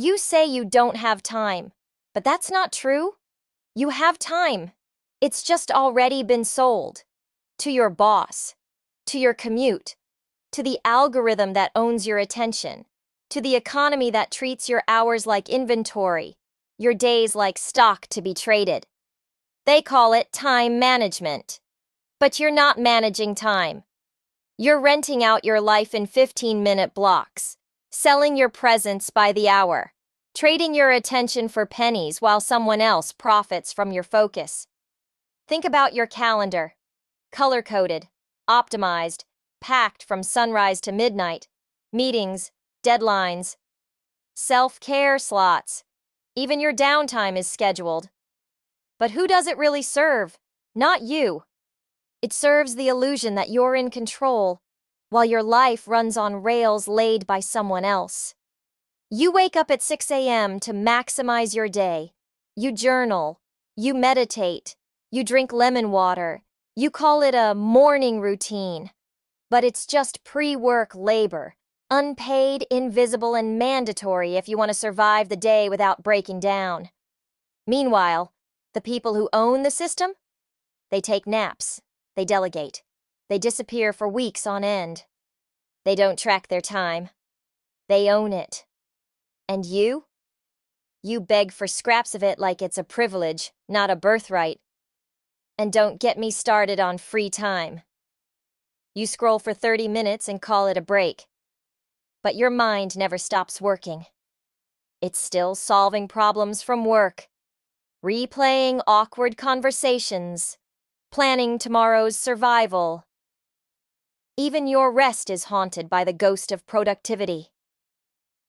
You say you don't have time, but that's not true. You have time. It's just already been sold. To your boss, to your commute, to the algorithm that owns your attention, to the economy that treats your hours like inventory, your days like stock to be traded. They call it time management. But you're not managing time. You're renting out your life in 15-minute blocks, selling your presence by the hour, trading your attention for pennies while someone else profits from your focus. Think about your calendar. Color-coded, optimized, packed from sunrise to midnight, meetings, deadlines, self-care slots. Even your downtime is scheduled. But who does it really serve? Not you. It serves the illusion that you're in control, while your life runs on rails laid by someone else. You wake up at 6 a.m. to maximize your day. You journal. You meditate. You drink lemon water. You call it a morning routine. But it's just pre-work labor, unpaid, invisible, and mandatory if you want to survive the day without breaking down. Meanwhile, the people who own the system? They take naps. They delegate. They disappear for weeks on end. They don't track their time. They own it. And you? You beg for scraps of it like it's a privilege, not a birthright. And don't get me started on free time. You scroll for 30 minutes and call it a break. But your mind never stops working. It's still solving problems from work, replaying awkward conversations, planning tomorrow's survival. Even your rest is haunted by the ghost of productivity.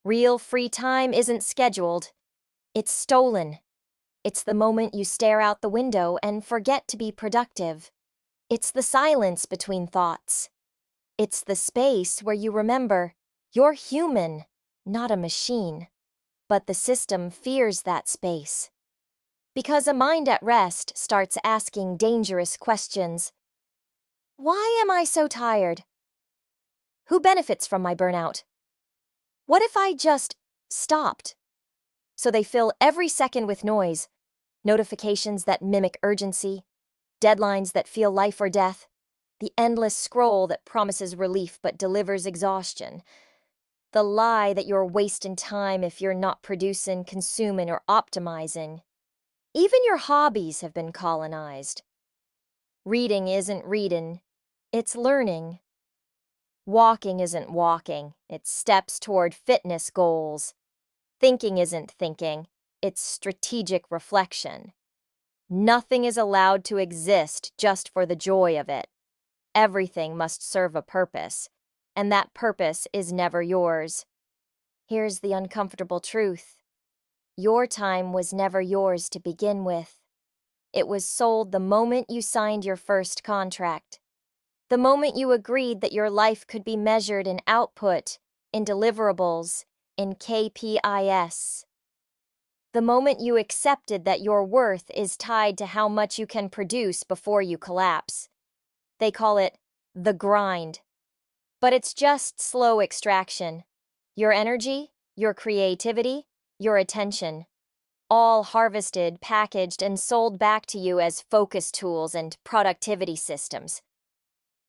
Real free time isn't scheduled. It's stolen. It's the moment you stare out the window and forget to be productive. It's the silence between thoughts. It's the space where you remember you're human, not a machine. But the system fears that space. Because a mind at rest starts asking dangerous questions. Why am I so tired? Who benefits from my burnout? What if I just stopped? So they fill every second with noise, notifications that mimic urgency, deadlines that feel life or death, the endless scroll that promises relief but delivers exhaustion, the lie that you're wasting time if you're not producing, consuming, or optimizing. Even your hobbies have been colonized. Reading isn't reading, it's learning. Walking isn't walking, it's steps toward fitness goals. Thinking isn't thinking, it's strategic reflection. Nothing is allowed to exist just for the joy of it. Everything must serve a purpose, and that purpose is never yours. Here's the uncomfortable truth. Your time was never yours to begin with. It was sold the moment you signed your first contract. The moment you agreed that your life could be measured in output, in deliverables, in KPIs. The moment you accepted that your worth is tied to how much you can produce before you collapse. They call it the grind. But it's just slow extraction. Your energy, your creativity, your attention. All harvested, packaged, and sold back to you as focus tools and productivity systems.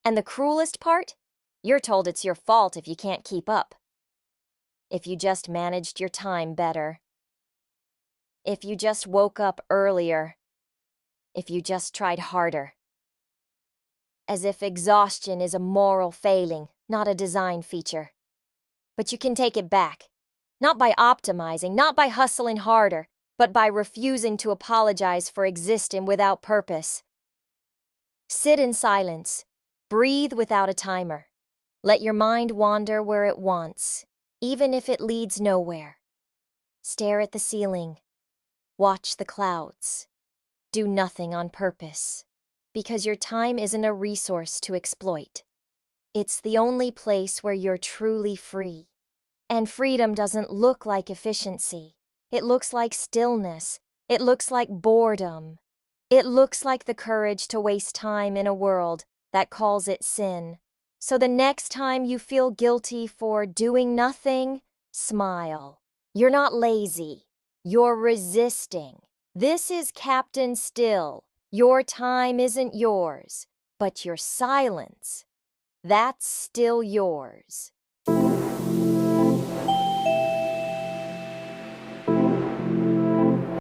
And the cruelest part? You're told it's your fault if you can't keep up. If you just managed your time better. If you just woke up earlier. If you just tried harder. As if exhaustion is a moral failing, not a design feature. But you can take it back. Not by optimizing, not by hustling harder, but by refusing to apologize for existing without purpose. Sit in silence. Breathe without a timer. Let your mind wander where it wants, even if it leads nowhere. Stare at the ceiling. Watch the clouds. Do nothing on purpose, because your time isn't a resource to exploit. It's the only place where you're truly free. And freedom doesn't look like efficiency. It looks like stillness. It looks like boredom. It looks like the courage to waste time in a world that calls it sin. So the next time you feel guilty for doing nothing, smile. You're not lazy. You're resisting. This is Captain Still. Your time isn't yours, but your silence, that's still yours.